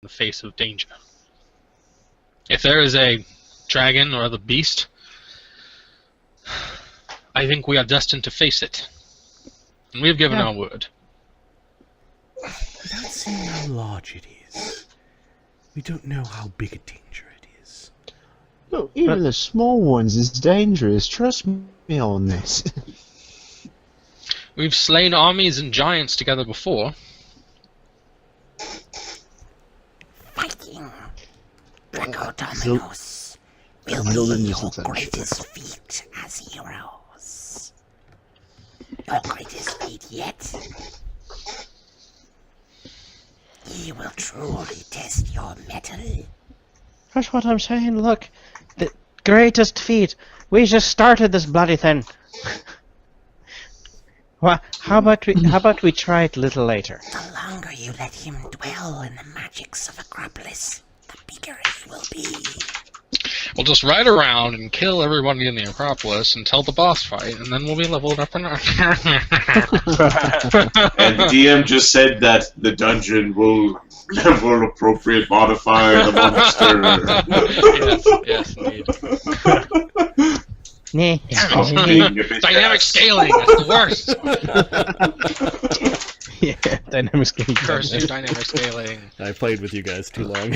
the face of danger. If there is a dragon or other beast, I think we are destined to face it. And we have given our word. Without seeing how large it is, we don't know how big a danger it is. Look, even the small ones is dangerous. Trust me on this. We've slain armies and giants together before. Fighting Dragodominos will be your greatest feat as heroes. Your greatest feat yet. He will truly test your mettle. That's what I'm saying. Look, the greatest feat. We just started this bloody thing. Well, how about we try it a little later? The longer you let him dwell in the magics of Acropolis, the bigger he will be. We'll just ride around and kill everybody in the Acropolis until the boss fight, and then we'll be leveled up and And DM just said that the dungeon will level appropriate modifier the monster. yes, indeed. Stop being a bitch Dynamic ass. scaling, that's the worst. Yeah, dynamic scaling. Curse you, dynamic scaling. I played with you guys too long.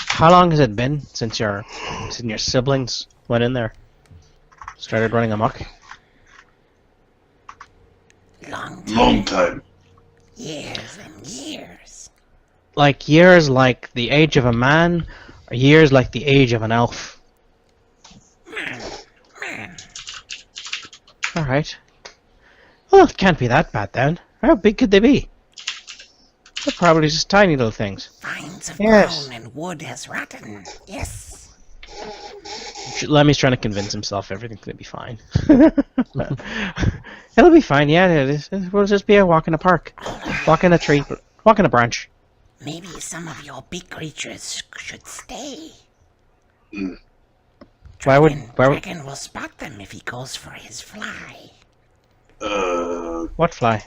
How long has it been since your siblings went in there? Started running amok? Long time. Years and years. Like years like the age of a man, or years like the age of an elf? Alright. Well, it can't be that bad then. How big could they be? They're probably just tiny little things. Vines have Yes. grown and wood has rotten. Yes. Lemmy's trying to convince himself everything's gonna be fine. It'll be fine, yeah. We'll just be a walk in a park. Walk in a tree. Walk in a branch. Maybe some of your big creatures should stay. Why would... Dragon will spot them if he goes for his fly. What fly?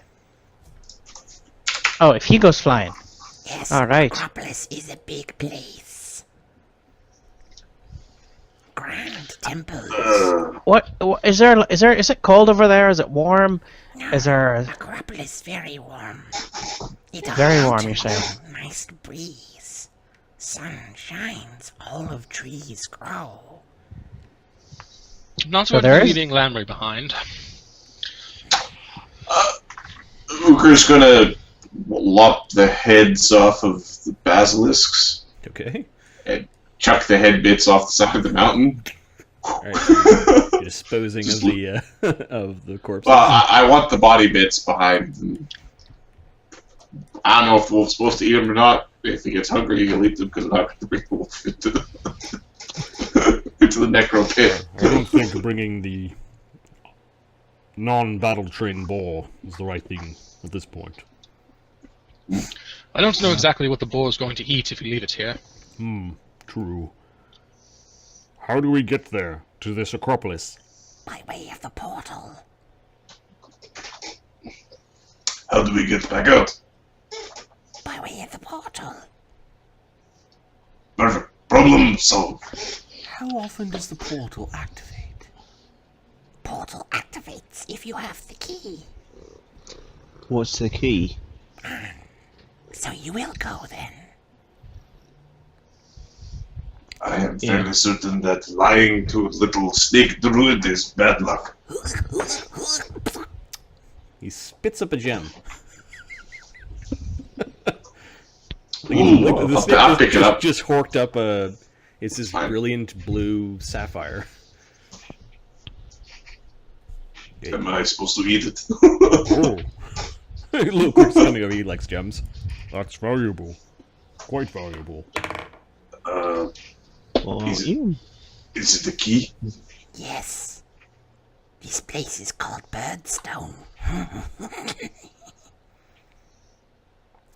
Oh, if he goes flying. Yes, Alright. Acropolis is a big place. Grand temples. What is it cold over there? Is it warm? No, Is there... Acropolis very warm. It's Very hot warm, you're and saying. Nice breeze. Sun shines. Olive trees grow. Not So so there is- leaving Lamry behind. Uker's gonna lop the heads off of the basilisks Okay. and chuck the head bits off the side of the mountain. Alright, so you're disposing Just of the of the corpses. Well, I want the body bits behind them. I don't know if the wolf's supposed to eat them or not. If he gets hungry, he'll eat them because I'm not going to bring the wolf into the into the necro pit. I don't think bringing the non-battle trained boar is the right thing at this point. I don't know exactly what the boar is going to eat if you leave it here. True. How do we get there, to this Acropolis? By way of the portal. How do we get back out? By way of the portal. Perfect. Problem solved. How often does the portal activate? Portal activates if you have the key. What's the key? So you will go then. I am fairly certain that lying to little snake druid is bad luck. He spits up a gem. Ooh, I'll pick it up. Just horked up a... It's this Fine. brilliant blue sapphire. Am I supposed to eat it? Oh. Look, what's coming over. He likes gems. That's valuable. Quite valuable. Well, Is it- you... Is it the key? Yes. This place is called Birdstone.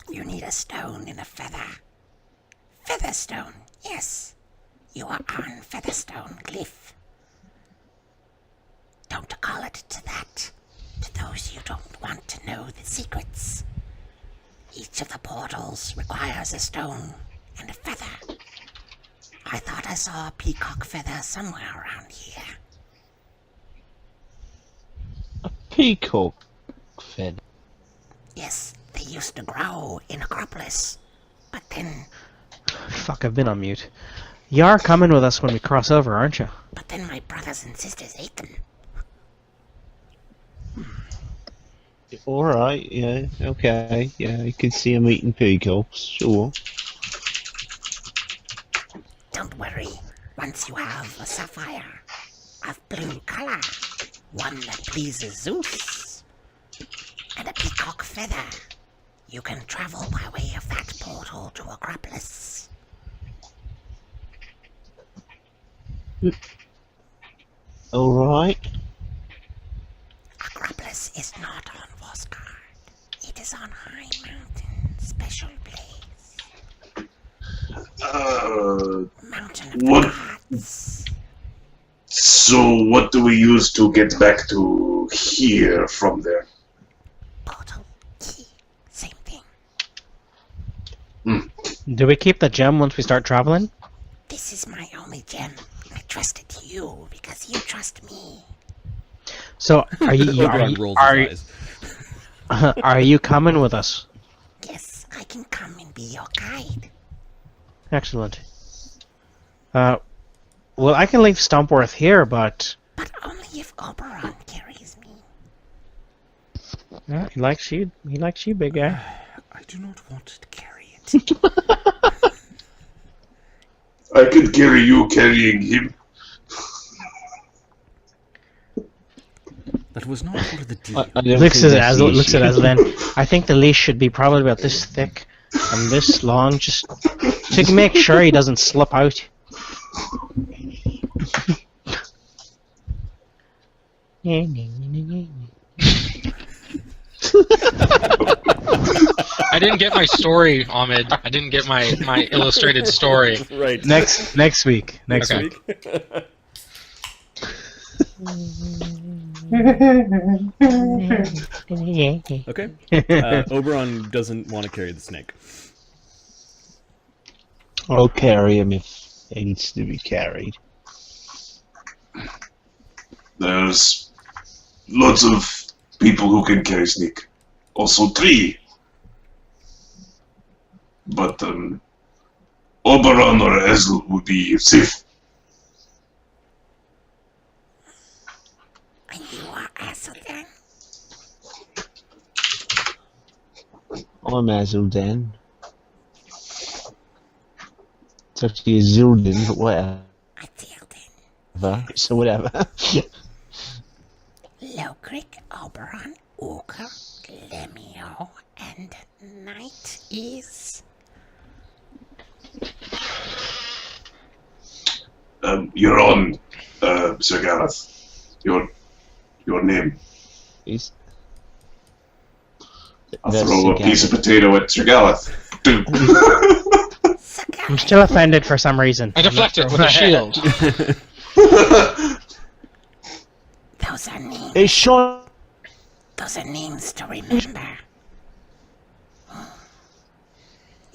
You need a stone and a feather. Featherstone, yes. You are on Featherstone Cliff. Don't call it to that. To those who don't want to know the secrets. Each of the portals requires a stone and a feather. I thought I saw a peacock feather somewhere around here. A peacock feather. Yes, they used to grow in Acropolis. But then Fuck, I've been on mute. You are coming with us when we cross over, aren't you? my brothers and sisters ate them. Alright, yeah, okay, yeah, you can see him eating peacocks, sure. Don't worry. Once you have a sapphire of blue color, one that pleases Zeus, and a peacock feather, you can travel by way of that portal to Acropolis. Alright. Acropolis is not on Vosgard. It is on High Mountain, special place. Mountain of what- the gods. So what do we use to get back to here from there? Portal, key, same thing. Do we keep the gem once we start traveling? This is my only gem. I trust it to you because you trust me. So, are you Oberon rolls his eyes. are you coming with us? Yes, I can come and be your guide. Excellent. Well, I can leave Stompworth here, but But only if Oberon carries me. he likes you. He likes you, big guy. I do not want to carry it. I could carry you carrying him. That was not part of the deal. I don't Looks think at that's the looks at issue. Aslan. I think the leash should be probably about this thick and this long, just to make sure he doesn't slip out. I didn't get my story, Ahmed. I didn't get my illustrated story. Right. Next week. Next Okay. week. Okay. Oberon doesn't want to carry the snake. I'll carry him if he needs to be carried. There's lots of people who can carry Snek. Also three. But Oberon or Hazel would be safe. And you are Aslan? I'm Azuldan. It's actually a Zildin, but whatever. I filled in. So whatever. Lokrik, Oberon, Uker, Lemmy-O, and Knight is... You're on, Sir Gareth. Your name. He's- I'll that's throw a the piece of guy. potato at Sir Gareth. I'm still offended for some reason. I deflect it with a shield. Those are names. It's shot. Those are names to remember.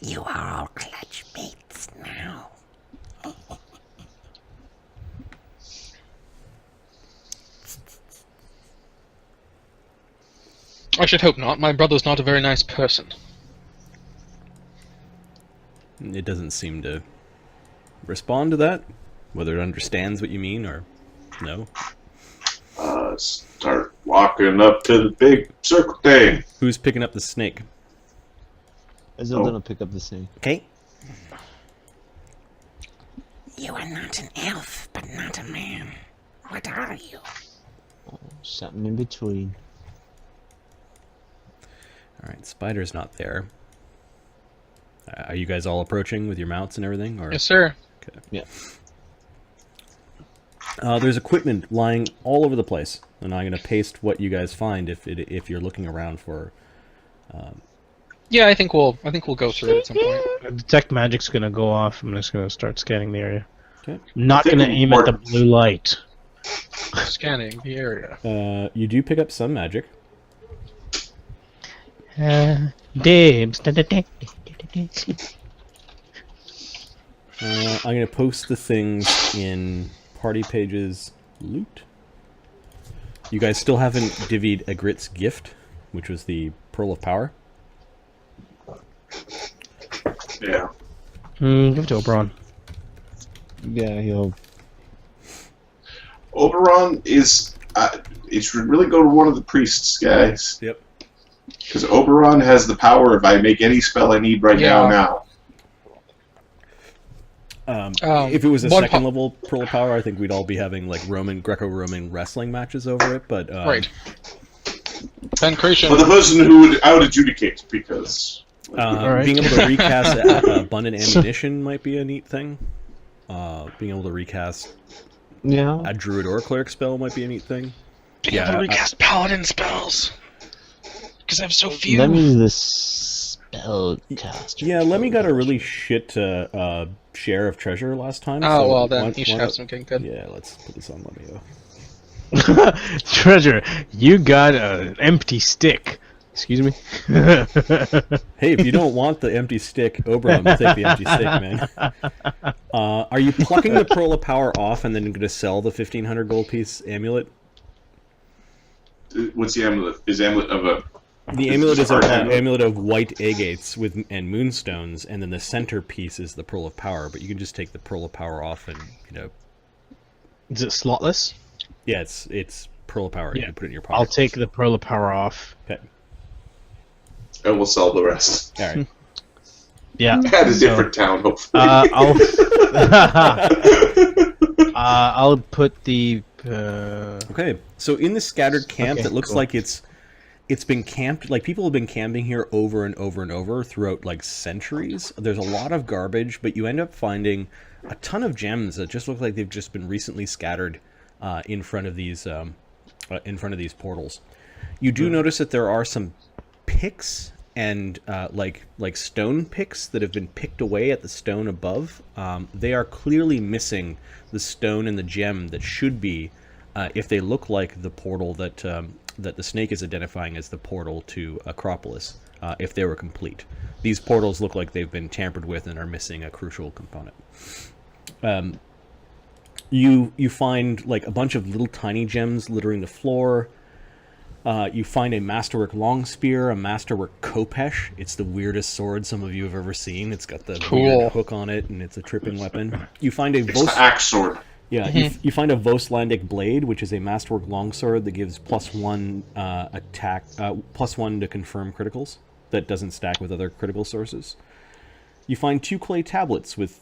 You are all clutch mates now. I should hope not. My brother's not a very nice person. It doesn't seem to respond to that, whether it understands what you mean or no. Start walking up to the big circle thing. Who's picking up the snake? Azuldan will pick up the thing. Okay. You are not an elf, but not a man. What are you? Something in between. Alright, Spider's not there. Are you guys all approaching with your mounts and everything? Or Yes, sir. Yeah. There's equipment lying all over the place, and I'm going to paste what you guys find if you're looking around for. Yeah, I think we'll go through it at some point. Detect magic's gonna go off. I'm just gonna start scanning the area. Okay. I'm not I think gonna aim at the important- blue light. Scanning the area. You do pick up some magic. Dibs. I'm going to post the things in Party Pages Loot. You guys still haven't divvied Agrit's gift, which was the Pearl of Power. Yeah. Give it to Oberon. Yeah, he'll. Oberon is. It should really go to one of the priests, guys. Yep. Because Oberon has the power if I make any spell I need right now. If it was a one second level Pearl of Power, I think we'd all be having like Greco-Roman wrestling matches over it. But Right. Peneration. For the person who would out-adjudicate, because... Alright. being able to recast abundant ammunition might be a neat thing. Being able to recast Yeah. a druid or cleric spell might be a neat thing. Being able to recast paladin spells. Because I have so few. Lemmy's the spellcaster. Yeah, Lemmy got a really shit share of treasure last time. Oh, so well, then why- he should why have not- something good. Yeah, let's put this on Lemmy-O. Treasure, you got an empty stick. Excuse me? Hey, if you don't want the empty stick, Oberon will take the empty stick, man. Are you plucking the Pearl of Power off and then going to sell the 1,500 gold piece amulet? What's the amulet? Is amulet of a... The amulet is an amulet of white agates and moonstones, and then the centerpiece is the Pearl of Power. But you can just take the Pearl of Power off, and Is it slotless? yeah, it's Pearl of Power. You Yeah. can put it in your pocket. I'll take the Pearl of Power off. Okay. I will sell the rest. All right. Yeah. At a so, different town, hopefully. I'll put the. Okay. So in the scattered camp, Okay, it looks cool. like it's been camped. Like people have been camping here over and over and over throughout like centuries. There's a lot of garbage, but you end up finding a ton of gems that just look like they've just been recently scattered in front of these portals. You do notice that there are some picks and like stone picks that have been picked away at the stone above. They are clearly missing the stone and the gem that should be, if they look like the portal that the snake is identifying as the portal to Acropolis, if they were complete. These portals look like they've been tampered with and are missing a crucial component. You find like a bunch of little tiny gems littering the floor. You find a masterwork long spear, a masterwork khopesh. It's the weirdest sword some of you have ever seen. It's got the weird hook on it, and it's a tripping weapon. You find a It's the axe sword. Yeah, you find a Voslandic blade, which is a masterwork longsword that gives +1 attack, +1 to confirm criticals. That doesn't stack with other critical sources. You find 2 clay tablets with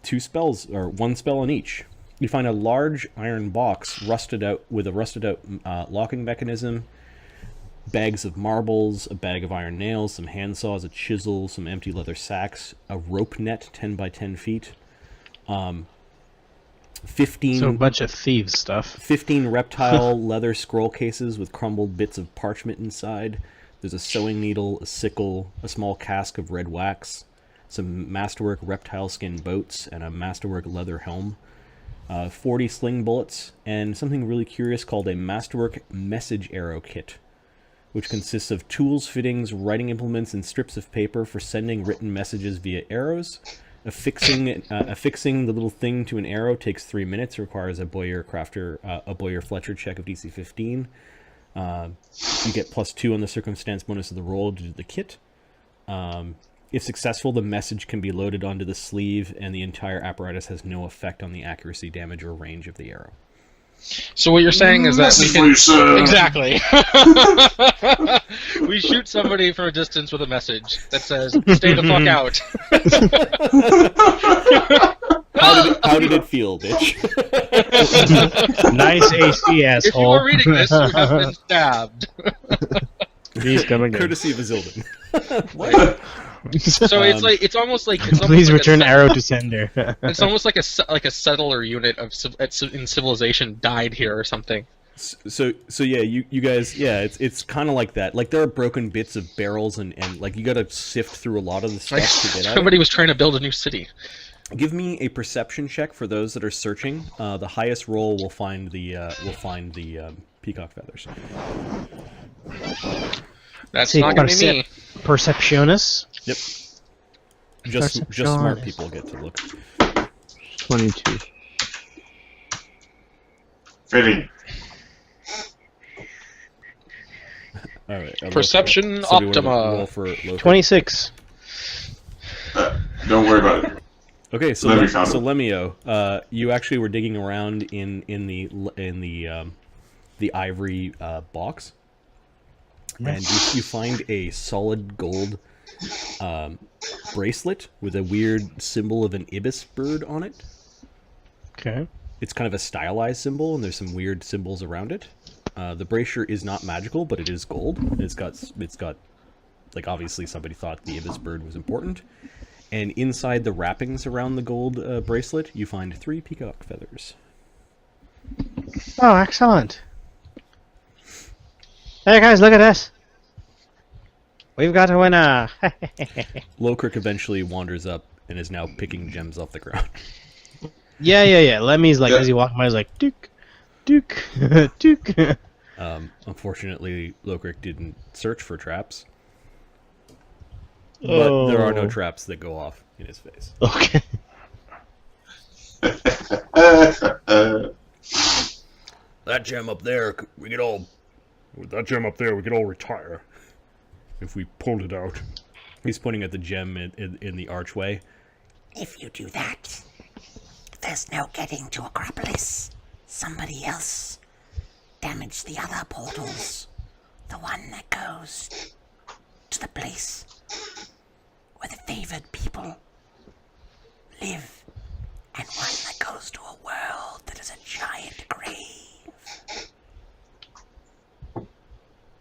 2 spells, or 1 spell on each. You find a large iron box rusted out with a rusted out locking mechanism, bags of marbles, a bag of iron nails, some hand saws, a chisel, some empty leather sacks, a rope net 10 by 10 feet. 15 So a bunch of thieves stuff. 15 reptile leather scroll cases with crumbled bits of parchment inside. There's a sewing needle, a sickle, a small cask of red wax, some masterwork reptile skin boats, and a masterwork leather helm. 40 sling bullets, and something really curious called a masterwork message arrow kit, which consists of tools, fittings, writing implements, and strips of paper for sending written messages via arrows. Affixing the little thing to an arrow takes 3 minutes. Requires a Boyer Fletcher check of DC 15. You get +2 on the circumstance bonus of the roll due to the kit. If successful, the message can be loaded onto the sleeve, and the entire apparatus has no effect on the accuracy, damage, or range of the arrow. So what you're saying is that we can... Exactly. We shoot somebody from a distance with a message that says, "Stay the fuck out." How did it feel, bitch? Nice AC, If you asshole. are reading this, you have been stabbed. He's coming in. Courtesy of Azildan. So it's almost like Please like return a, arrow to sender. It's almost like a settler unit of in civilization died here or something. So yeah, you guys, yeah, it's kind of like that. Like there are broken bits of barrels and like you got to sift through a lot of the stuff Like to get at it. somebody was trying to build a new city. Give me a perception check for those that are searching. The highest roll will find the peacock feathers. That's See, not going to be me. Perceptionis. Yep. Just smart people get to look. 22. Fitting. All right. Perception Optima. Roll for Locrit. 26. Don't worry about it. Okay, so Lemmy found it. Lemmy-O, you actually were digging around in the ivory box, and you find a solid gold bracelet with a weird symbol of an ibis bird on it. Okay. It's kind of a stylized symbol, and there's some weird symbols around it. The bracer is not magical, but it is gold. It's got like, obviously somebody thought the ibis bird was important. And inside the wrappings around the gold bracelet, you find 3 peacock feathers. Oh, excellent. Hey guys, look at this. We've got a winner. Locrit eventually wanders up and is now picking gems off the ground. Yeah. Lemmy's like, as he walks by, he's like, Duke, Duke, Duke. Unfortunately, Locrit didn't search for traps. But there are no traps that go off in his face. Okay. That gem up there, we could all retire if we pulled it out. He's pointing at the gem in the archway. If you do that, there's no getting to Acropolis. Somebody else damaged the other portals. The one that goes to the place where the favored people live, and one that goes to a world that is a giant grave.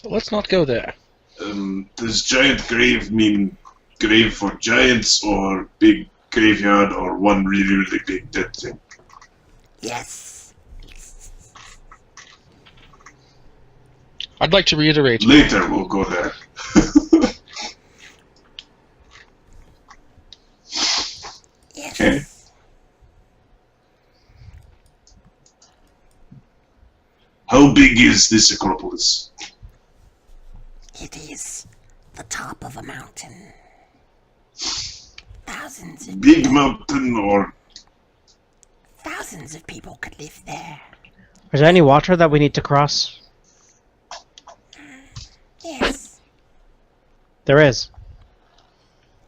Let's not go there. Does giant grave mean grave for giants, or big graveyard, or one really, really big dead thing? Yes. I'd like to reiterate. Later we'll go there. Yes. Okay. How big is this Acropolis? It is the top of a mountain. Thousands of Big mountain, or people could live there. Is there any water that we need to cross? Yes. There is.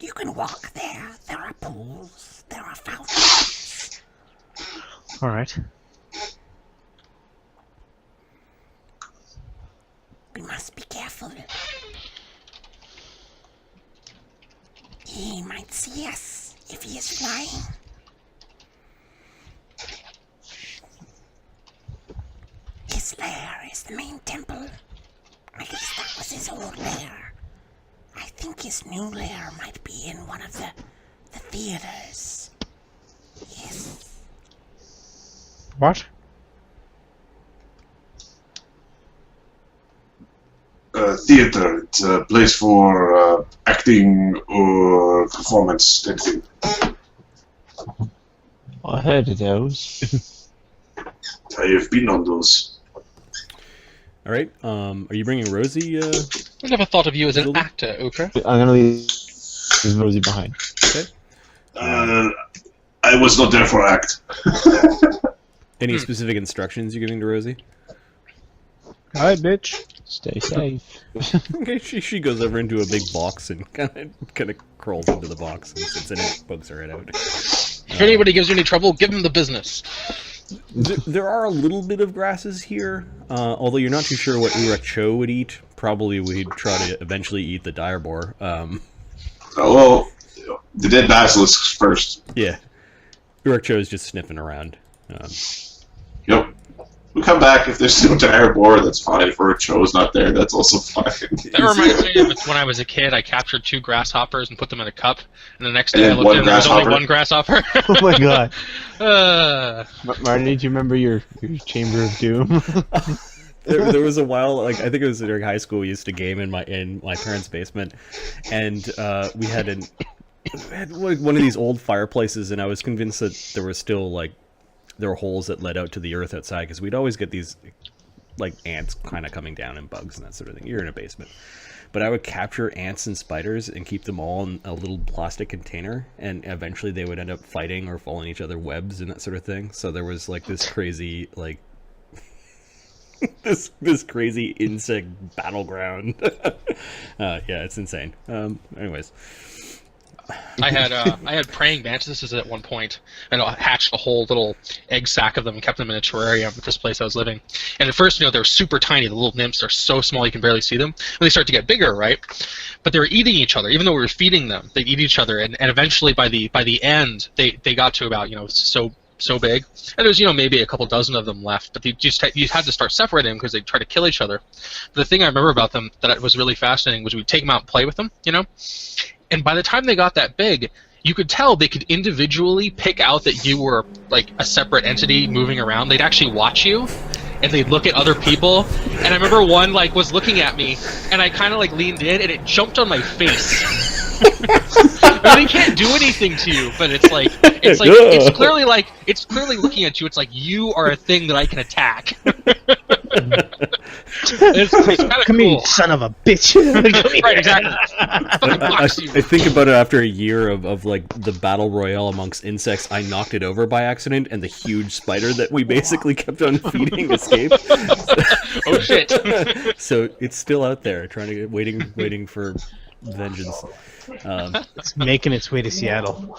You can walk there. There are pools. There are fountains. Alright. We must be careful. He might see us if he is flying. His lair is the main temple. I guess that was his old lair. I think his new lair might be in one of the theaters. Yes. What? Theater. It's a place for acting or performance type thing. I heard of those. I have been on those. All right. Are you bringing Rosie? I never thought of you as an Hilda? actor, Ochre. I'm gonna leave Rosie behind. Okay. I was not there for act. Any specific instructions you're giving to Rosie? Hi, bitch. Stay safe. Okay, she goes over into a big box and kind of crawls into the box and sits in it, pokes her head out. If anybody gives you any trouble, give them the business. There are a little bit of grasses here, although you're not too sure what Uracho would eat. Probably we'd try to eventually eat the dire boar. Well, the dead basilisks first. Yeah, Uracho is just sniffing around. Yep. We'll come back if there's no dire boar. That's fine. If Uracho's not there, that's also fine. That reminds me of when I was a kid. I captured 2 grasshoppers and put them in a cup, and the next day I And looked one in and there was only grasshopper? 1 grasshopper. Oh my god. Uh, Martin, did you remember your Chamber of Doom? There was a while, like I think it was during high school, we used to game in my parents' basement, and we had I had like one of these old fireplaces, and I was convinced that there were still like there were holes that led out to the earth outside, because we'd always get these like ants kind of coming down and bugs and that sort of thing. You're in a basement. But I would capture ants and spiders and keep them all in a little plastic container, and eventually they would end up fighting or falling each other webs and that sort of thing. So there was like this crazy like this crazy insect battleground. Yeah, it's insane. Anyways. I had praying mantises at one point, and I hatched a whole little egg sack of them and kept them in a terrarium at this place I was living. And at first, they're super tiny. The little nymphs are so small you can barely see them. And they start to get bigger, right? But they were eating each other, even though we were feeding them. They'd eat each other, and eventually by the end, they got to about so big, and there was maybe a couple dozen of them left. But you had to start separating them because they'd try to kill each other. But the thing I remember about them that was really fascinating was we'd take them out and play with them, And by the time they got that big, you could tell they could individually pick out that you were like a separate entity moving around. They'd actually watch you, and they'd look at other people. And I remember one was looking at me, and I kind of leaned in, and it jumped on my face. They can't do anything to you, but it's clearly looking at you. It's like you are a thing that I can attack. It's kind of Come cool. here, son of a bitch. Right, exactly. I think about it after a year of like the battle royale amongst insects. I knocked it over by accident, and the huge spider that we basically kept on feeding escaped. Oh shit! So it's still out there, waiting for vengeance. It's making its way to Seattle.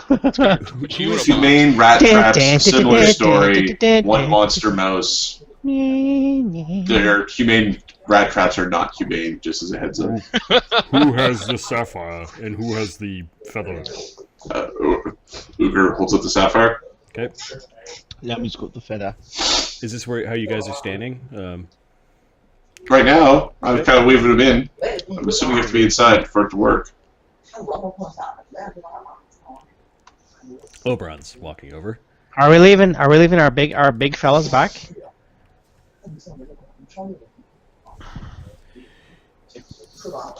Humane rat traps, similar story. One monster mouse. Their humane rat traps are not humane, just as a heads up. Who has the sapphire and who has the feather? Uger holds up the sapphire. Okay. Lemmy's got the feather. Is this how you guys are standing? Right now, I'm kind of waving them in. I'm assuming you have to be inside for it to work. Oberon's walking over. Are we leaving our big fellas back?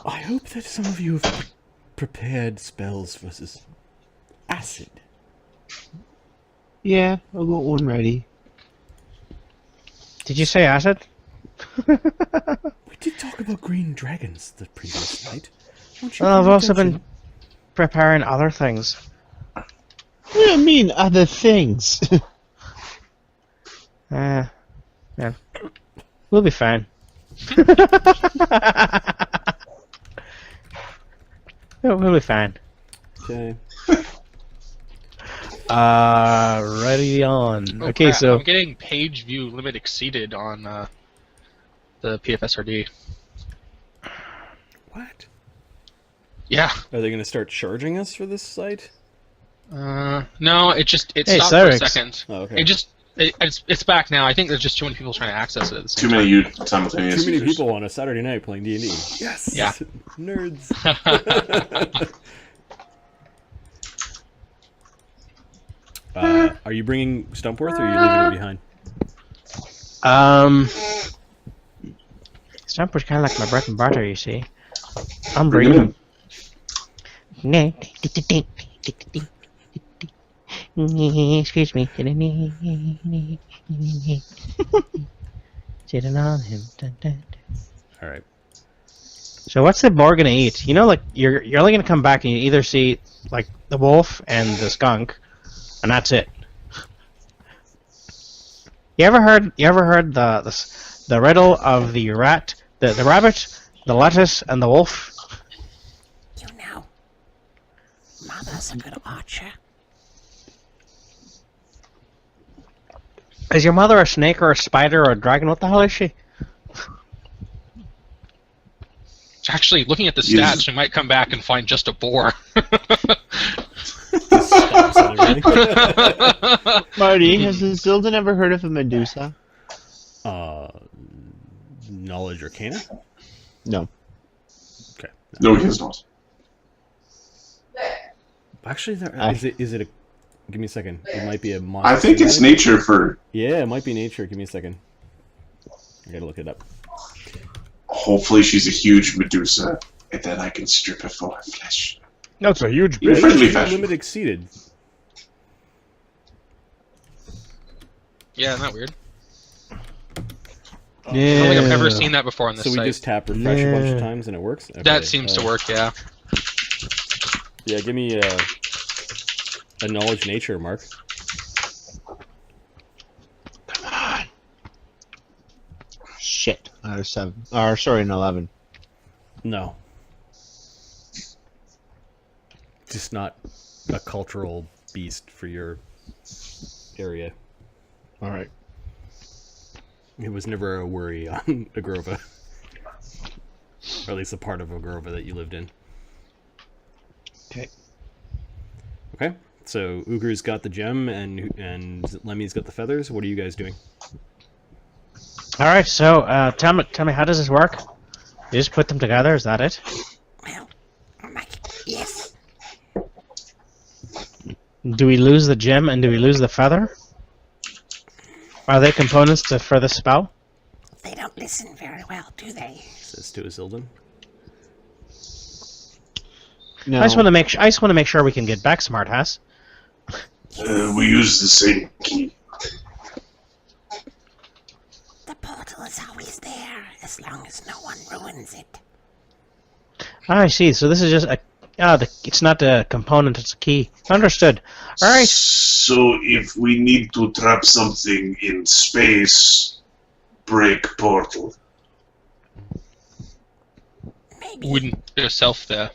I hope that some of you have prepared spells versus acid. Yeah, I've got one ready. Did you say acid? We did talk about green dragons the previous night. Well, I've also been preparing other things. What do you mean, other things? Yeah. We'll be fine. We'll be fine. Okay. Ready on. Oh, Okay, crap. so I'm getting page view limit exceeded on the PFSRD. What? Yeah. Are they going to start charging us for this site? No, it stopped for a Cyrix. second. Oh, okay. It's back now. I think there's just too many people trying to access it at the same Too many simultaneous Too many users. people on a Saturday night playing D&D. Yes! Yeah. Nerds! Are you bringing Stumpworth, or are you leaving it behind? Stumper's kind of like my bread and butter, you see. I'm bringing him. Excuse me. Sitting on him. Alright. So what's the boar gonna eat? You're only gonna come back and you either see like the wolf and the skunk, and that's it. You ever heard the riddle of the rat, the rabbit, the lettuce, and the wolf? Mother's a good archer. Is your mother a snake or a spider or a dragon? What the hell is she? Actually, looking at the stats, we might come back and find just a boar. Marty, has Zilda never heard of a Medusa? Knowledge Arcana? No. Okay. No, he has not. Actually, is it a... Give me a second. It might be a monster. I think it's nature for... Yeah, it might be nature. Give me a second. I gotta look it up. Hopefully she's a huge Medusa, and then I can strip her for her flesh. That's a huge In a bit. friendly Your fashion. limit exceeded. Yeah, isn't that weird? I Yeah. don't think I've ever seen that before on this So we site. just tap refresh a bunch of Yeah. times and it works? Okay, That seems to work, yeah. Yeah, give me a knowledge nature, Mark. Shit. Out of 7. Or, sorry, an 11. No. Just not a cultural beast for your area. Alright. It was never a worry on Agrova. Or at least a part of Agrova that you lived in. Okay. Okay, so Uger's got the gem and Lemmy's got the feathers. What are you guys doing? All right. So tell me, how does this work? You just put them together. Is that it? Well, yes. Do we lose the gem and do we lose the feather? Are they components for the spell? They don't listen very well, do they? Says to Isildan. No. I just want to make sure we can get back, Smartass. We use the same key. The portal is always there, as long as no one ruins it. I see. So this is just it's not a component; it's a key. Understood. All right. So if we need to trap something in space, break portal. Maybe. Wouldn't be yourself there.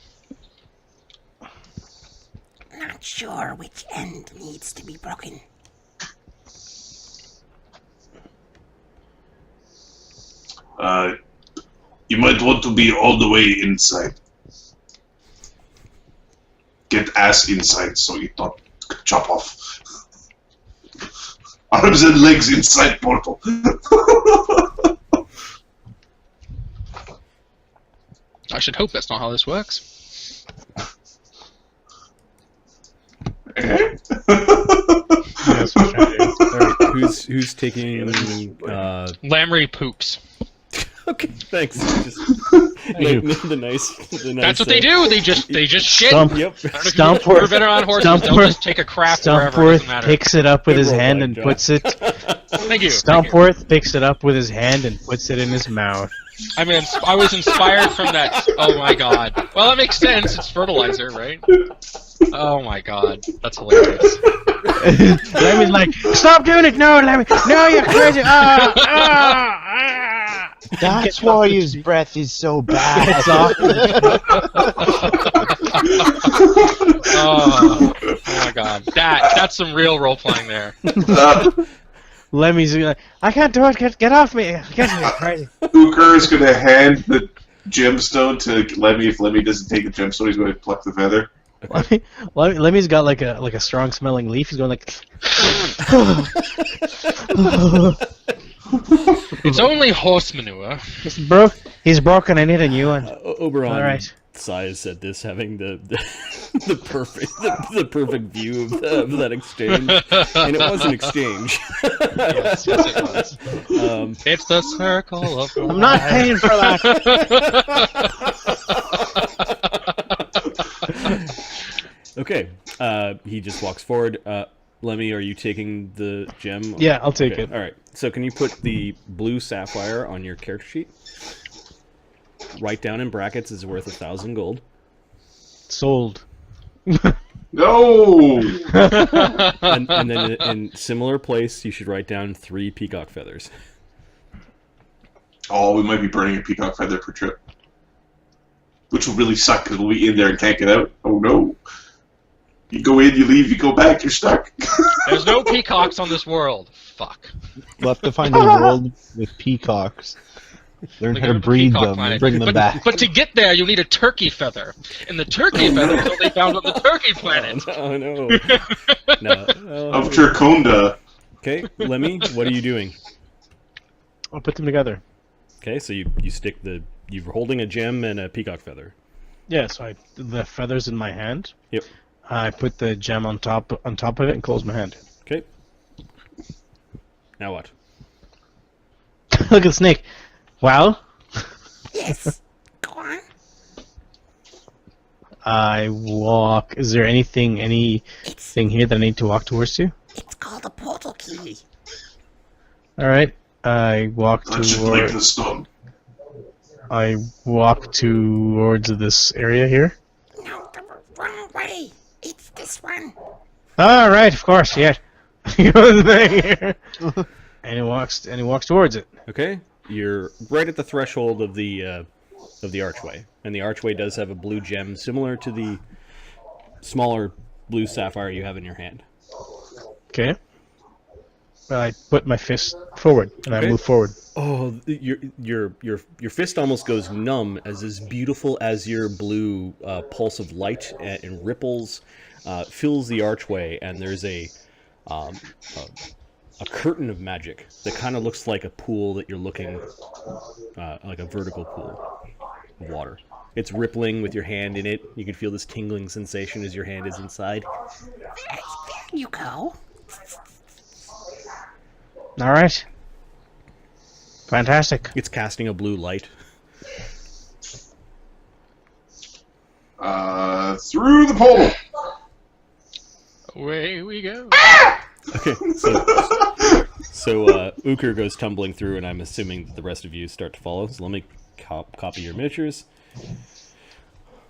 Not sure which end needs to be broken. You might want to be all the way inside. Get ass inside so you don't chop off. Arms and legs inside portal. I should hope that's not how this works. That's what I do. All right, who's taking? Lamry poops. Okay, thanks. Just you. the nice. That's what they do. They just shit. Stump- Yep. I don't know if you've ever been around horses. They'll just take a crap wherever. It doesn't Stumpworth matter. picks it up with his Good hand roll, and John. puts it. Thank you. Stumpworth picks it up with his hand and puts it in his mouth. I mean, I was inspired from that. Oh my god. Well, that makes sense. It's fertilizer, right? Oh my god. That's hilarious. Lemmy's like, stop doing it! No, Lemmy! No, you're crazy! Ah! That's why his breath is so bad. It's off. Oh my god. That's some real role playing there. Lemmy's like, I can't do it. Get off me! Get me crazy. Uker is going to hand the gemstone to Lemmy. If Lemmy doesn't take the gemstone, he's going to pluck the feather. Lemmy's got like a strong smelling leaf. He's going like. It's only horse manure. He's broken. I need a new one. Oberon All right. sighs at this, having the perfect view of that exchange, and it was an exchange. Yes, it was. It's the circle of life. I'm not paying for that. Okay, he just walks forward. Lemmy, are you taking the gem? Yeah, I'll take Okay, it. all right. So can you put the blue sapphire on your character sheet? Write down in brackets is worth 1,000 gold. Sold. No! And then in similar place, you should write down 3 peacock feathers. Oh, we might be burning a peacock feather per trip. Which will really suck because we'll be in there and can't get out. Oh no. You go in, you leave, you go back, you're stuck. There's no peacocks on this world. Fuck. We'll have to find a world with peacocks. Learn Like how to a breed peacock them planet. and bring them back. But to get there, you need a turkey feather. And the turkey feather is what they found on the turkey planet. Oh no. No. Of Turconda. Okay, Lemmy, what are you doing? I'll put them together. Okay, so you stick you're holding a gem and a peacock feather. Yeah, so the feathers in my hand. Yep. I put the gem on top of it and close my hand. Okay. Now what? Look at Snake. Well, Yes. Go on. I walk. Is there anything here that I need to walk towards you? It's called a portal key. All right. I walk That should break the towards. stone. I walk towards this area here. No, the wrong way. It's this one. All right, of course, yeah. He goes back here, and he walks towards it. Okay, you're right at the threshold of the archway, and the archway does have a blue gem similar to the smaller blue sapphire you have in your hand. Okay. I put my fist forward and I move forward. Oh, your fist almost goes numb as this beautiful azure blue pulse of light and ripples fills the archway, and there's a curtain of magic that kind of looks like a pool that you're looking like a vertical pool of water. It's rippling with your hand in it. You can feel this tingling sensation as your hand is inside. There you go. All right. Fantastic. It's casting a blue light. Through the pole. Away we go. Okay, so Uker goes tumbling through, and I'm assuming that the rest of you start to follow. So let me copy your miniatures.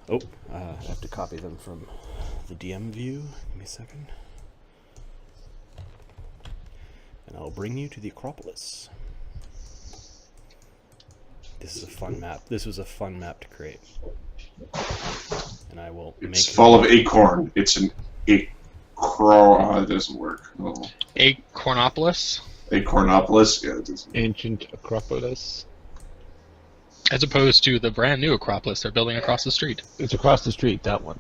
Oh, I have to copy them from the DM view. Give me a second. And I'll bring you to the Acropolis. This is a fun map. This was a fun map to create. And I will make... It's full of acorn. It's an acorn... it doesn't work. Oh. Acornopolis, Acornopolis? Yeah, it doesn't. Ancient Acropolis. as opposed to the brand new Acropolis they're building across the street. It's across the street, that one.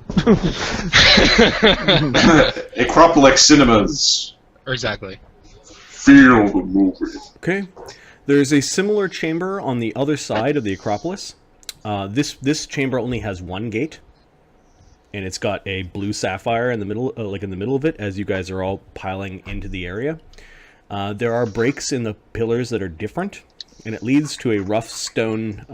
Acropolis Cinemas. Exactly. Feel the movie. Okay. There's a similar chamber on the other side of the Acropolis. This chamber only has one gate, and it's got a blue sapphire in the middle, in the middle of it, as you guys are all piling into the area. There are breaks in the pillars that are different, and it leads to a rough stone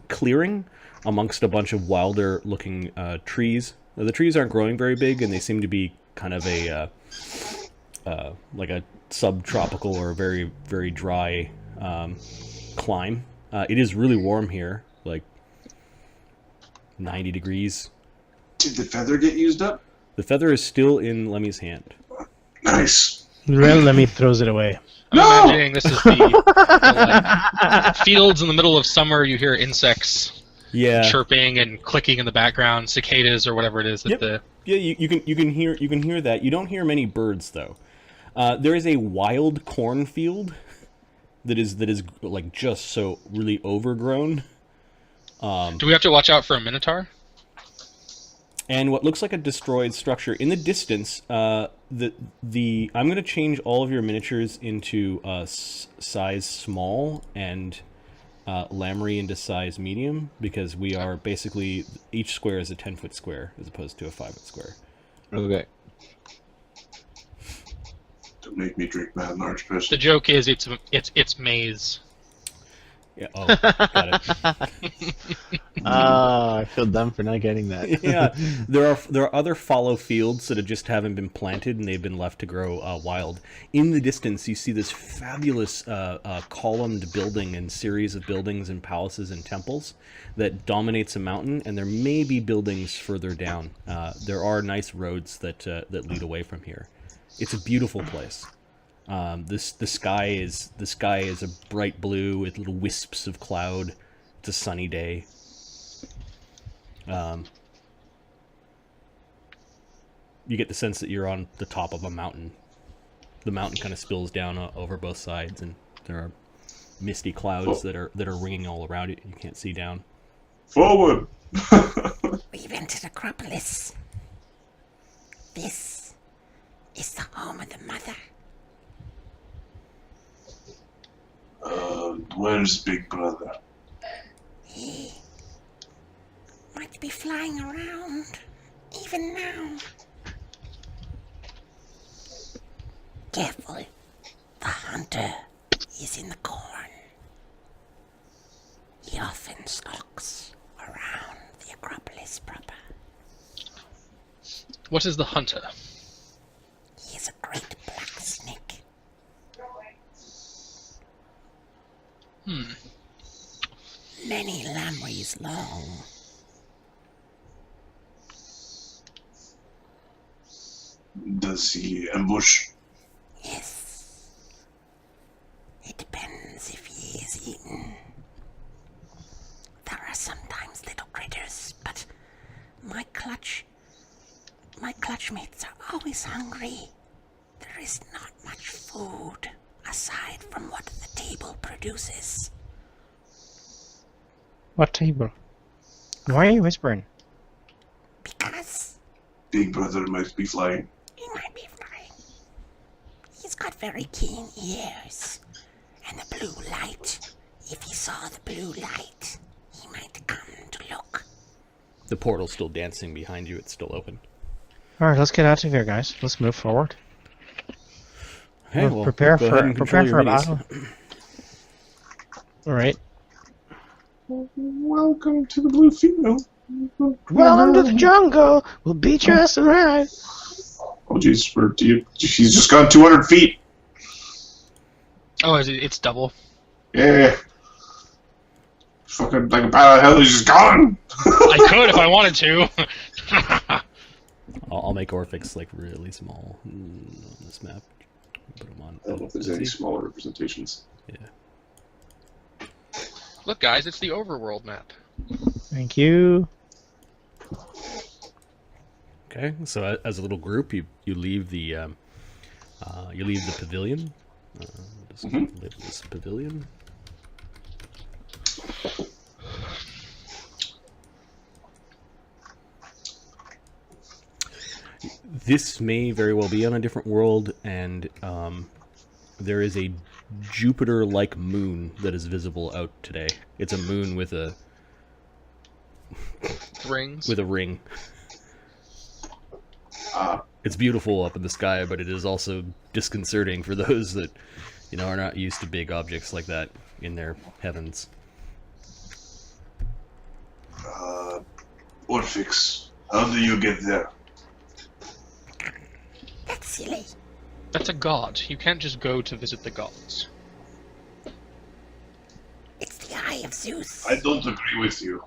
clearing amongst a bunch of wilder-looking trees. Now, the trees aren't growing very big, and they seem to be kind of a like a subtropical or very, very dry climb. It is really warm here, like 90 degrees. Did the feather get used up? The feather is still in Lemmy's hand. Nice. Well, Lemmy throws it away. I'm imagining this is the like, fields in the middle of summer. You hear insects chirping and clicking in the background, cicadas or whatever it is. That Yeah, you can hear that. You don't hear many birds though. There is a wild cornfield that is like just so really overgrown. Do we have to watch out for a minotaur? And what looks like a destroyed structure in the distance. I'm going to change all of your miniatures into size small and Lamry into size medium, because we are basically, each square is a 10-foot square as opposed to a 5-foot square. Okay. Don't make me drink Mad Large Fish. The joke is it's maize. Yeah. Oh, got it. I feel dumb for not getting that. Yeah, there are other fallow fields that just haven't been planted and they've been left to grow wild. In the distance, you see this fabulous columned building and series of buildings and palaces and temples that dominates a mountain, and there may be buildings further down. There are nice roads that lead away from here. It's a beautiful place. The sky is a bright blue with little wisps of cloud. It's a sunny day. You get the sense that you're on the top of a mountain. The mountain kind of spills down over both sides, and there are misty clouds that are ringing all around it. You can't see down. Forward! We've entered Acropolis. This is the home of the mother. Where's Big Brother? He might be flying around, even now. Careful, the hunter is in the corn. He often stalks around the necropolis proper. What is the hunter? He is a great black snake. Many lampreys long. Does he ambush? Yes. It depends if he is eaten. There are sometimes little critters, but my clutch mates are always hungry. There is not much food aside from what the table produces. What table? Why are you whispering? Because Big Brother might be flying. he might be flying. He's got very keen ears. And the blue light. If he saw the blue light, he might come to look. The portal's still dancing behind you. It's still open. Alright, let's get out of here, guys. Let's move forward. Okay, Well, prepare go ahead and control your for a minis. battle. Alright. Welcome to the Blue Field. Welcome to the jungle! We'll beat your ass and ride! Oh jeez, she's just gone 200 feet. Oh, it's double. Yeah. Fucking like a pile of hell, he's just gone. I could if I wanted to. I'll make Orphix like really small on this map. Put them on. I don't know if there's any smaller representations. Yeah. Look, guys, it's the overworld map. Thank you. Okay, so as a little group, you leave the pavilion. Just label this pavilion. This may very well be on a different world, and there is a Jupiter-like moon that is visible out today. It's a moon with a Rings. with a ring. It's beautiful up in the sky, but it is also disconcerting for those that, are not used to big objects like that in their heavens. Orphix, how do you get there? That's silly. That's a god. You can't just go to visit the gods. It's the eye of Zeus. I don't agree with you.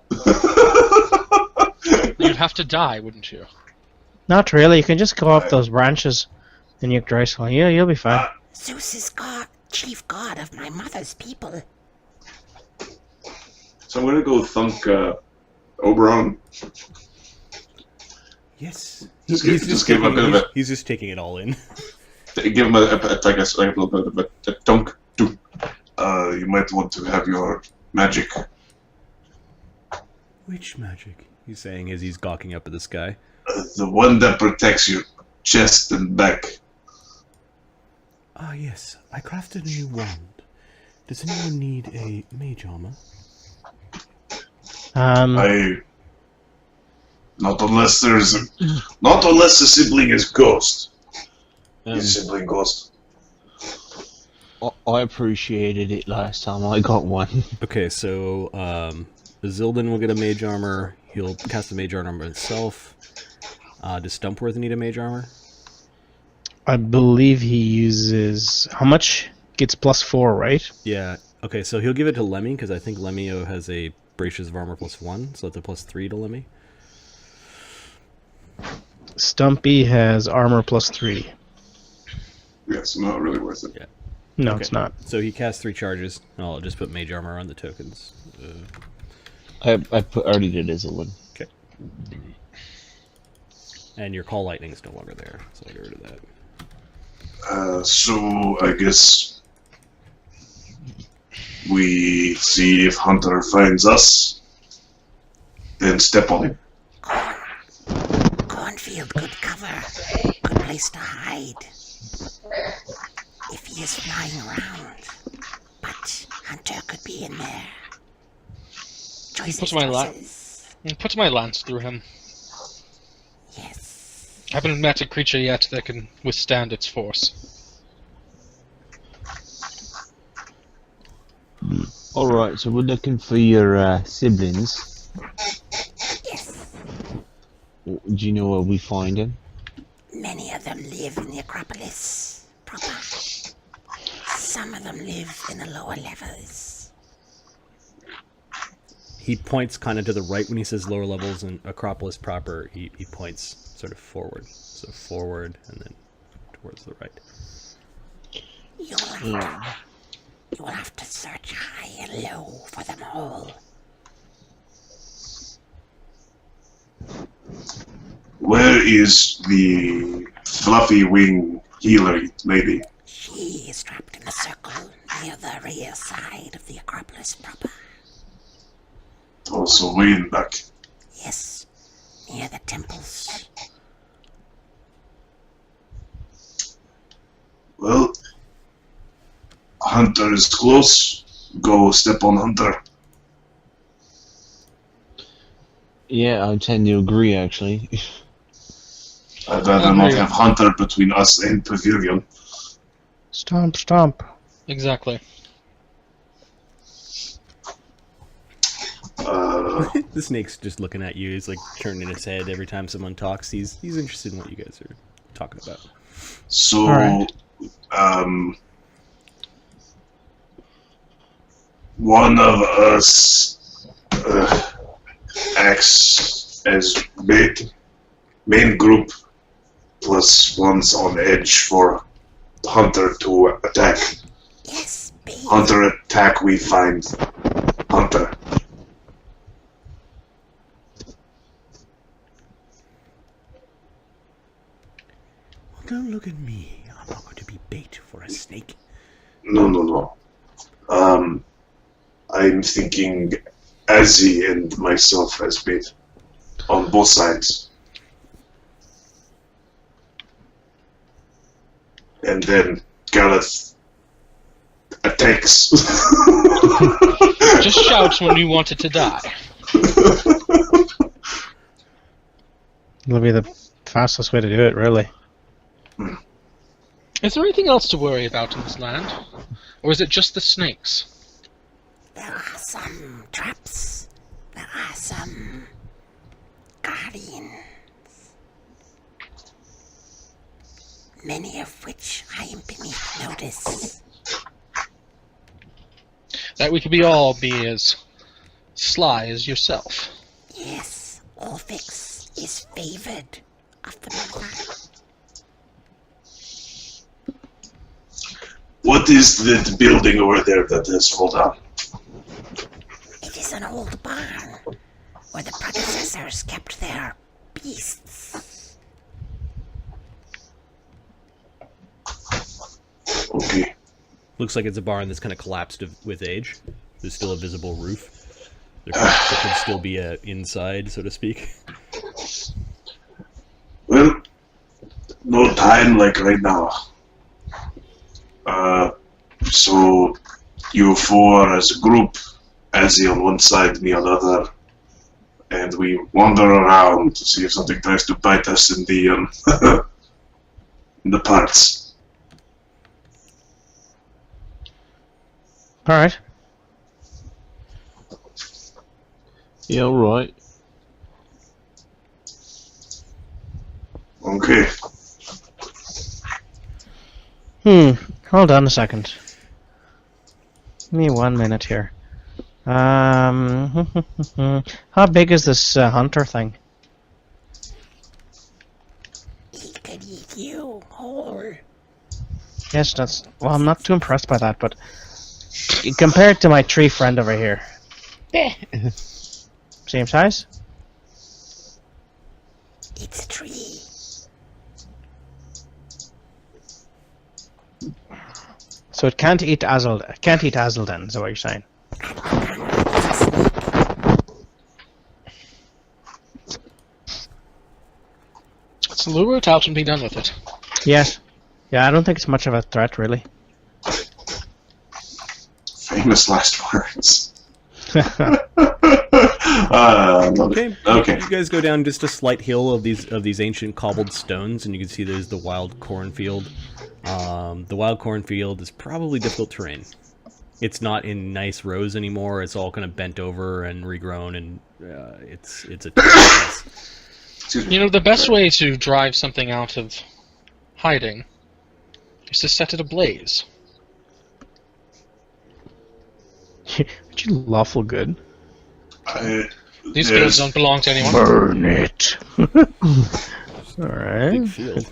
You'd have to die, wouldn't you? Not really, you can just go up those branches and you dry swell. Yeah, you'll be fine. Zeus is god, chief god of my mother's people. So I'm gonna go thunk Oberon. Yes. Just give him a bit of a. He's just taking it all in. Give him a little bit of a dunk. You might want to have your magic. Which magic? He's saying as he's gawking up at the sky. The one that protects your chest and back. Ah, yes. I crafted a new wand. Does anyone need a mage armor? Not unless the sibling is ghost. Sibling ghost. I appreciated it last time I got one. Okay, so Zildin will get a mage armor. He'll cast a mage armor himself. Does Stumpworth need a mage armor? I believe he uses... How much? Gets +4, right? Yeah. Okay, so he'll give it to Lemmy, because I think Lemmy-O has a Bracious of Armor +1, so it's a +3 to Lemmy. Stumpy has armor +3. Yeah, it's not really worth it. Yeah. No, Okay. it's not. So he casts 3 charges, and I'll just put mage armor on the tokens. I already did Isolin. Okay. And your Call Lightning is no longer there, so I'll get rid of that. So I guess we see if Hunter finds us, then step on him. Cornfield, good cover. Good place to hide. If he is flying around. But Hunter could be in there. Choices, Puts my choices. Puts my lance through him. Yes. I haven't met a creature yet that can withstand its force. Alright, so we're looking for your siblings. Yes. Do you know where we find him? Many of them live in the Acropolis proper. Some of them live in the lower levels. He points kind of to the right when he says lower levels, and Acropolis proper, he points sort of forward. So forward and then towards the right. You will have to search high and low for them all. Where is the fluffy wing healer lady? She is trapped in a circle near the rear side of the Acropolis proper. Also way in back. Yes, near the temples. Well, Hunter is close. Go step on Hunter. Yeah, I tend to agree, actually. I'd rather not have Hunter between us and Pavilion. Stomp, stomp. Exactly. The snake's just looking at you. He's like turning his head every time someone talks. He's interested in what you guys are talking about. So, Alright. One of us acts as main group, plus one's on edge for Hunter to attack. Yes, be. Hunter attack, we find Hunter. Don't look at me. I'm not going to be bait for a snake. No. I'm thinking Azzy and myself as bait on both sides. And then Gareth attacks. Just shouts when you want it to die. It'll be the fastest way to do it, really. Is there anything else to worry about in this land? Or is it just the snakes? There are some traps. There are some guardians. Many of which I am beneath notice. That we could all be as sly as yourself. Yes, Orphix is favored of the mother. What is that building over there that has fallen down? It is an old barn where the predecessors kept their beasts. Okay. Looks like it's a barn that's kind of collapsed with age. There's still a there could still be a inside, so to speak. Well, no time like right now. So you four as a group, Azzy on one side, me on the other, and we wander around to see if something tries to bite us in the in the parts. Alright. Yeah, alright. Okay. Hold on a second. Give me 1 minute here. How big is this hunter thing? He could eat you whole. Yes, well, I'm not too impressed by that, but compared to my tree friend over here. Same size? It's a tree. So it can't eat Azul. It can't eat Azul then, is that what you're saying? Let's lure it out and be done with it. Yes. Yeah, I don't think it's much of a threat, really. Famous last words. Okay. You guys go down just a slight hill of these ancient cobbled stones, and you can see there's the wild cornfield. The wild cornfield is probably difficult terrain. It's not in nice rows anymore. It's all kind of bent over and regrown, and it's a tough place. Excuse me. You know, the best way to drive something out of hiding is to set it ablaze. Aren't you lawful good? These skills don't belong to anyone. Burn it. Alright. Big field.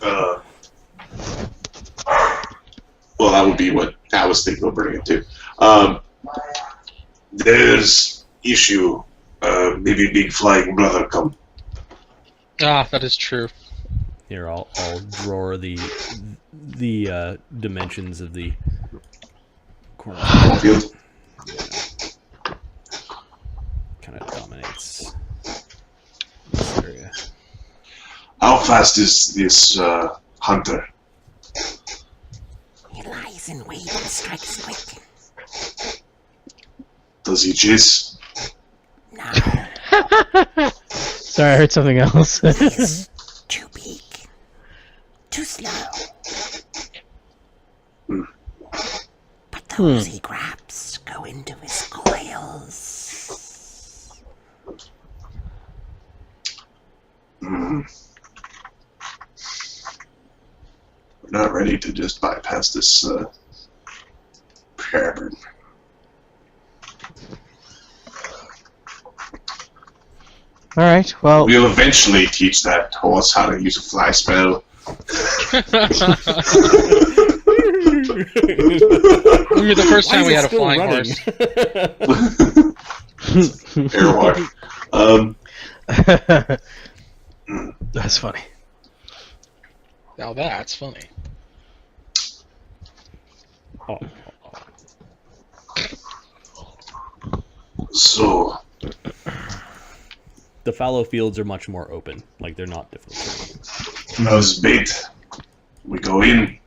Well, that would be what I was thinking of burning it too. There's issue. Maybe big flying brother come. Ah, that is true. Here, I'll draw the dimensions of the corner. Field. Kind of dominates this area. How fast is this hunter? He lies in wait and strikes quick. Does he chase? No, Sorry, I heard something else. he's too big. Too slow. Hmm. But those he grabs go into his coils. Hmm. We're not ready to just bypass this cavern. Alright, well, We'll eventually teach that horse how to use a fly spell. Remember the first time we had a Still flying running. Airwalk. that's funny. Now that's funny. Oh, So, the fallow fields are much more open. Like, they're not difficult. how's bait? We go in.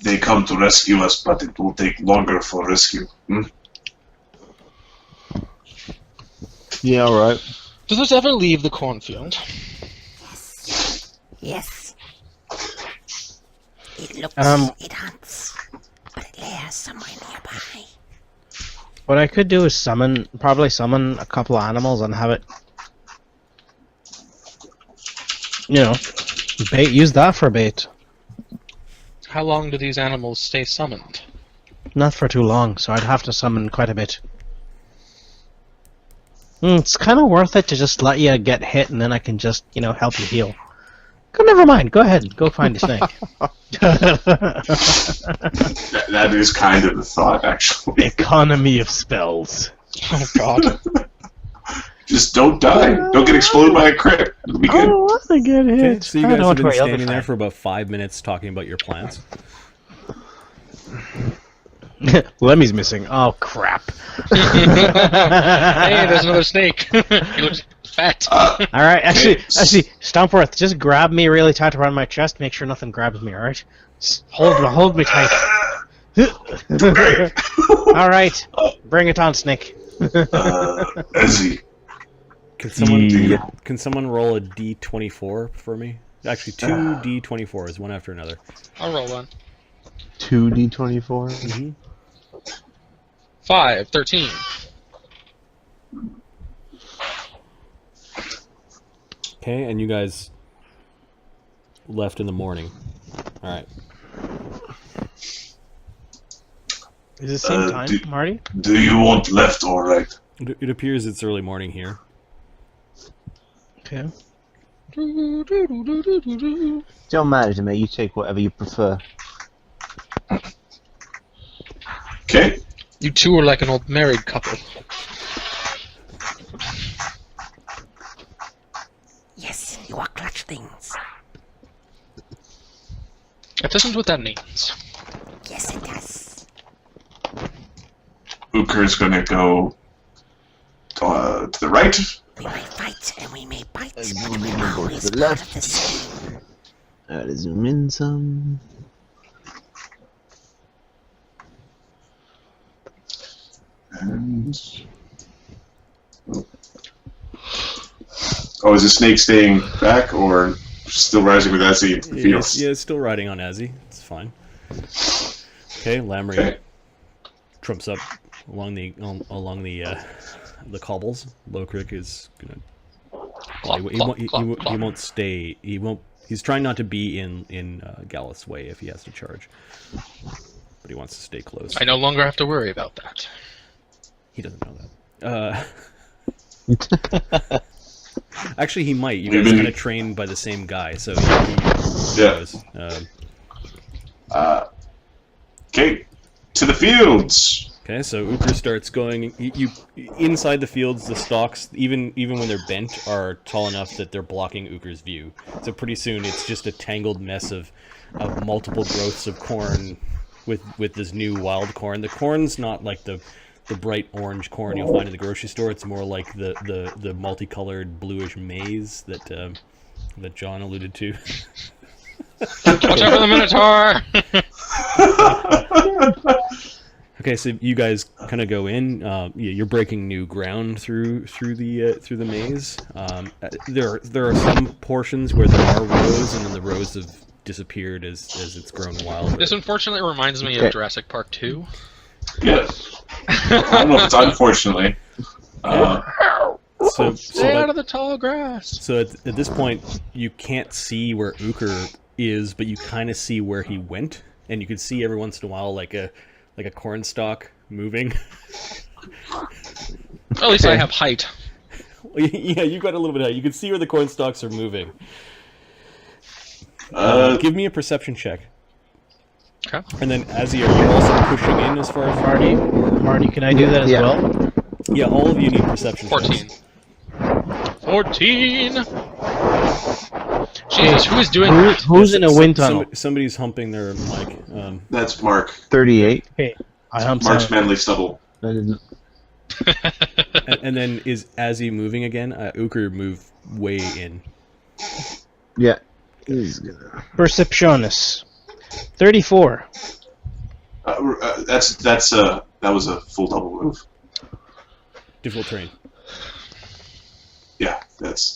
They come to rescue us, but it will take longer for rescue. Hmm? Yeah, alright. Does this ever leave the cornfield? Yes. It looks, it hunts, but it lairs somewhere nearby. What I could do is probably summon a couple of animals and have it, use that for bait. How long do these animals stay summoned? Not for too long, so I'd have to summon quite a bit. It's kind of worth it to just let you get hit and then I can just, help you heal. Never mind, go ahead, go find a snake. That is kind of the thought, actually. Economy of spells. Oh god. Just don't die. Don't get exploded by a crit. It'll be good. Oh, that's a good Okay, hit. so you Oh, guys don't have been worry, I'll be standing there fine. for about 5 minutes talking about your plans. Lemmy's missing. Oh, crap. Hey, there's another snake. He looks fat. Alright, actually, Stompworth, just grab me really tight around my chest, make sure nothing grabs me, alright? Hold me tight. Alright, bring it on, Snek. Ezzy. Can someone roll a D24 for me? Actually, two D24s, one after another. I'll roll one. 2d24? Mm-hmm. 5, 13. Okay, and you guys left in the morning. Alright. Is it the same time, Marty? Do you want left or right? It appears it's early morning here. Okay. Don't matter to me, you take whatever you prefer. Okay. You two are like an old married couple. Yes, you are clutchlings. That isn't what that means. Yes, it does. Uker's gonna go to the right. We may fight and we may bite, And but we we're may go to always the part left. of the same. Zoom in some. And... Oh, is the snake staying back or still rising with Ezzy in the fields? Yeah, it's still riding on Azzy. It's fine. Okay, Lamry Okay. trumps up along the cobbles. Critic is gonna He won't stay. He won't. He's trying not to be in Gallus' way if he has to charge, but he wants to stay close. I no longer have to worry about that. He doesn't know that. Actually, he might. You guys kind of trained by the same guy, so he knows. Okay, to the fields. Okay, so Uker starts going. You inside the fields, the stalks, even when they're bent, are tall enough that they're blocking Uker's view. So pretty soon, it's just a tangled mess of multiple growths of corn with this new wild corn. The corn's not like the bright orange corn you'll find in the grocery store. It's more like the multicolored bluish maize that John alluded to. Watch out for the Minotaur! Okay, so you guys kind of go in. You're breaking new ground through the maze. There are some portions where there are rows, and then the rows have disappeared as it's grown wild. This unfortunately reminds me of Jurassic Park 2. Yes. I don't know if it's unfortunately. Stay out of the tall grass. So at this point, you can't see where Uker is, but you kind of see where he went, and you can see every once in a while like a corn stalk moving. At least I have height. Yeah, you got a little bit of height. You can see where the corn stalks are moving. Give me a perception check. Okay. And then, Azzy, are you also pushing in as far as Marty, can I do that as well? Yeah, all of you need perception 14. checks. 14! Jesus, who is doing that? Who's in a wind tunnel? Somebody's humping their mic. That's Mark. 38. Okay, I hump Mark's someone. manly stubble. I didn't. and then is Azzy moving again? Uker move way in. Yeah. He's gonna. Perceptionis. 34. That was a full double move. Difficult terrain. Yeah,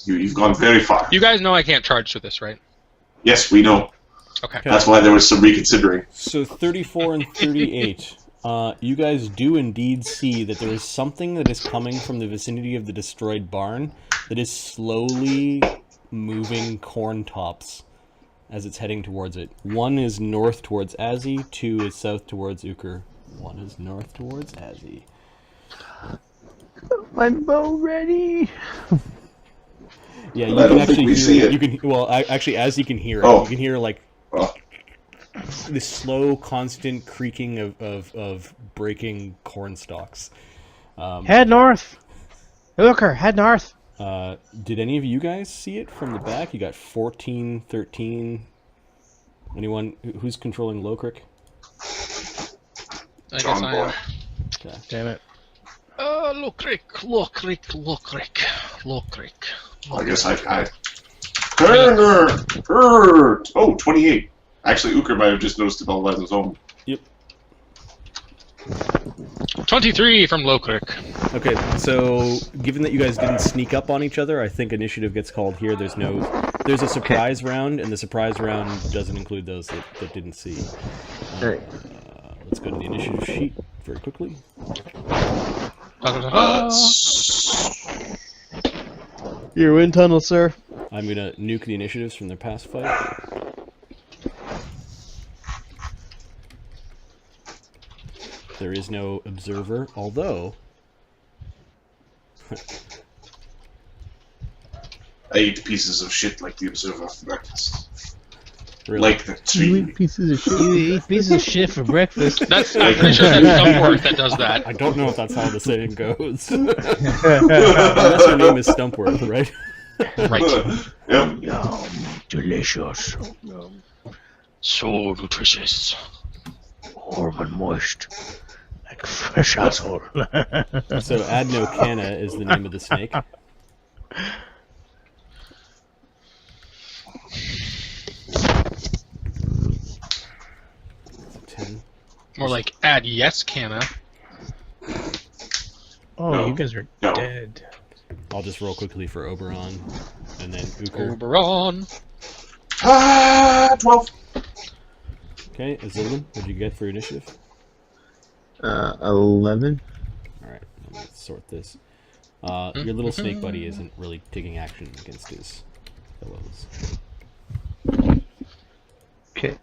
you've gone very far. You guys know I can't charge through this, right? Yes, we know. Okay. That's why there was some reconsidering. So 34 and 38. You guys do indeed see that there is something that is coming from the vicinity of the destroyed barn that is slowly moving corn tops as it's heading towards it. One is north towards Azzy, 2 is south towards Uker. 1 is north towards Azzy. My bow ready. Yeah, you I can don't actually think we hear see it. it. You can actually Azzy can hear it. Oh. You can hear like Oh. this slow, constant creaking of breaking corn stalks. Head north. Looker, head north. Did any of you guys see it from the back? You got 14, 13. Anyone who's controlling Lokrik? I guess John I boy. am. Okay. Damn it. Lokrik. I guess I. Oh, 28. Actually, Uker might have just noticed it all on his own. Yep. 23 from Lokrik. Okay, so given that you guys didn't sneak up on each other, I think initiative gets called here. There's a surprise round, and the surprise round doesn't include those that didn't see. Alright. Let's go to the initiative sheet very quickly. Your wind tunnel, sir. I'm gonna nuke the initiatives from their past fight. There is no observer, although I eat pieces of shit like the Observer for breakfast. really, Like the You tree. eat pieces of shit. You eat pieces of shit for breakfast. I'm pretty sure that's Stumpworth that does that. I don't know if that's how the saying goes. Unless your name is Stumpworth, right? Right. Yep. Yum, delicious. So nutritious. Warm and moist. Like fresh asshole. So Adnocana is the name of the snake. 10. More like add yes, Canna. Oh, No. you guys are No. dead. I'll just roll quickly for Oberon, and then Uker. Oberon. 12. Okay, Azilin, what'd you get for initiative? 11. Alright, let me sort this. Your little snake buddy isn't really taking action against his fellows. Okay.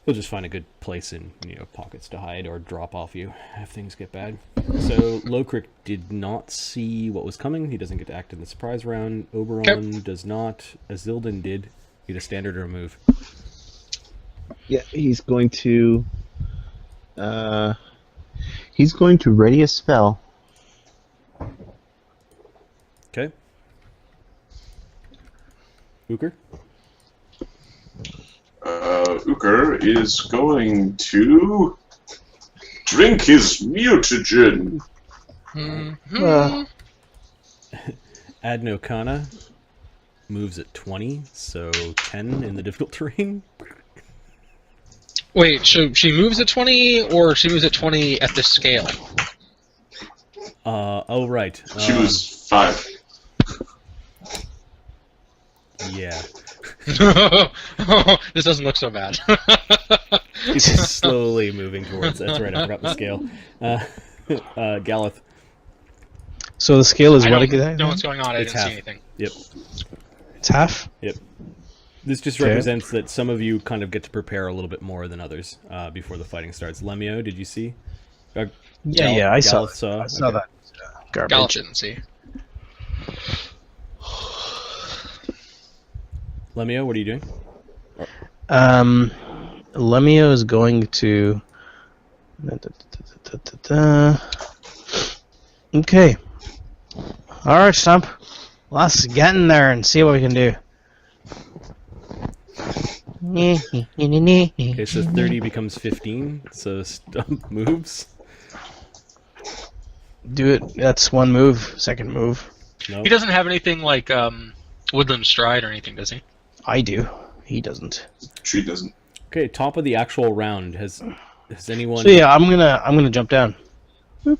He'll just find a good place in pockets to hide or drop off you if things get bad. So Lokrik did not see what was coming. He doesn't get to act in the surprise round. Oberon does not. Azildan did. Get a standard or a move. Yeah, he's going to ready a spell. Okay. Uker? Uker is going to drink his mutagen. Adnokana moves at 20, so 10 in the difficult terrain. Wait, so she moves at 20, or she moves at 20 at this scale? Oh, right. She was 5. Yeah. This doesn't look so bad. He's slowly moving towards. That's right, I forgot the scale. Galeth. So the scale is I what don't again? know what's going on. I It's didn't half. see anything. Yep. It's half? Yep. This just Okay. represents that some of you kind of get to prepare a little bit more than others before the fighting starts. Lemmy-O, did you see? Yeah, I saw Galeth saw. I saw Okay. that. Garbage. Gallup didn't see. Lemmy-O, what are you doing? Lemmy-O is going to... Okay. Alright, Stump. Let's get in there and see what we can do. Okay, so 30 becomes 15, so Stump moves. Do it. That's one move. Second move. No. He doesn't have anything like Woodland Stride or anything, does he? I do. He doesn't. She doesn't. Okay, top of the actual round. Has anyone... So yeah, I'm gonna jump down. Boop.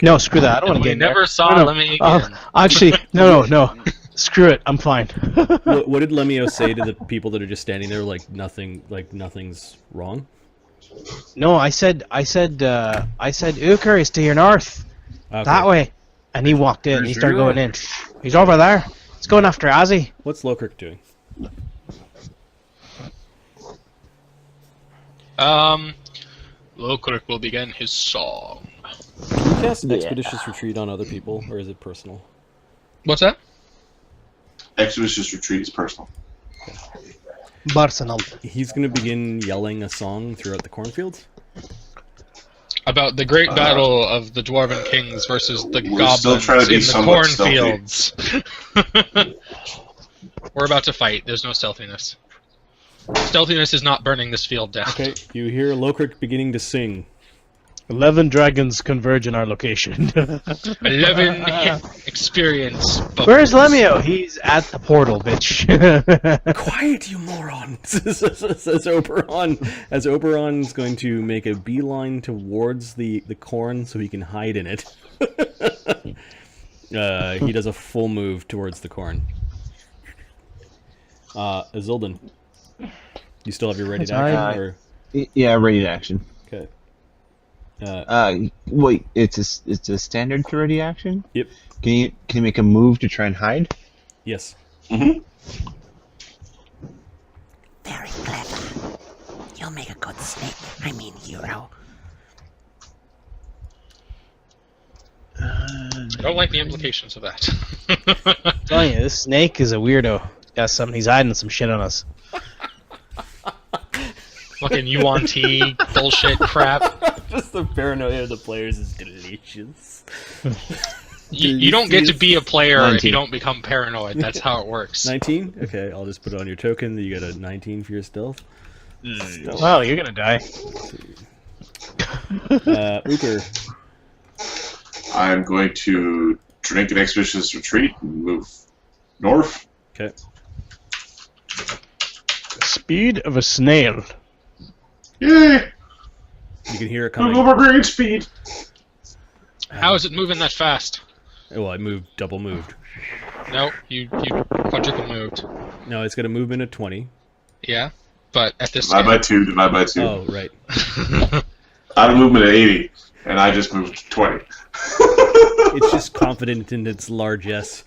No, screw that. I don't want to We get in never there. saw No, no. Lemmy again. Actually, no. Screw it. I'm fine. What did Lemmy-O say to the people that are just standing there like nothing's wrong? No, I said, Uker is to your north. Okay. That way. And he walked in. He Where's started your going in. He's over there. He's going after Azzy. What's Lokrik doing? Lokrik will begin his song. Can you cast Expeditious Retreat on other people, or is it personal? What's that? Expeditious Retreat is personal. Barcelona. He's going to begin yelling a song throughout the cornfields? About the great battle of the Dwarven Kings versus the We're still goblins trying to be in the somewhat cornfields. We're about to fight. There's no stealthiness. Stealthiness is not burning this field down. Okay, you hear Lokrik beginning to sing. 11 dragons converge in our location. 11 hit experience. Where's Lemmy-O? He's at the portal, bitch. Quiet, you moron! says Oberon. As Oberon's going to make a beeline towards the corn so he can hide in it. He does a full move towards the corn. Azildan, you still have your ready to action? Or? Yeah, ready to action. Okay. Wait, it's a standard to ready action? Yep. Can you make a move to try and hide? Yes. Very clever. You'll make a good snake. I mean hero. I don't like the implications of that. I'm telling you, this snake is a weirdo. He's hiding some shit on us. Fucking UONT bullshit crap. Just the paranoia of the players is delicious. You don't get to be a player if 19. you don't become paranoid. That's how it works. 19? Okay, I'll just put it on your token that you got a 19 for your stealth. Well, you're gonna die. Uker. I'm going to drink an Expeditious Retreat and move north. Okay. Speed of a snail. Yay! You can hear it I'm coming. over great speed. How is it moving that fast? Well, I moved, double moved. No, you quadruple moved. No, it's got a movement of 20. Yeah, but at this Divide by scale. 2, divide by 2. Oh, right. Out of movement at 80. And I just moved to 20. It's just confident in its largesse.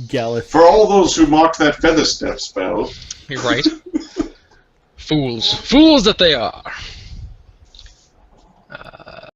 Galeth. For all those who mocked that feather step spell. You're right. Fools. Fools that they are.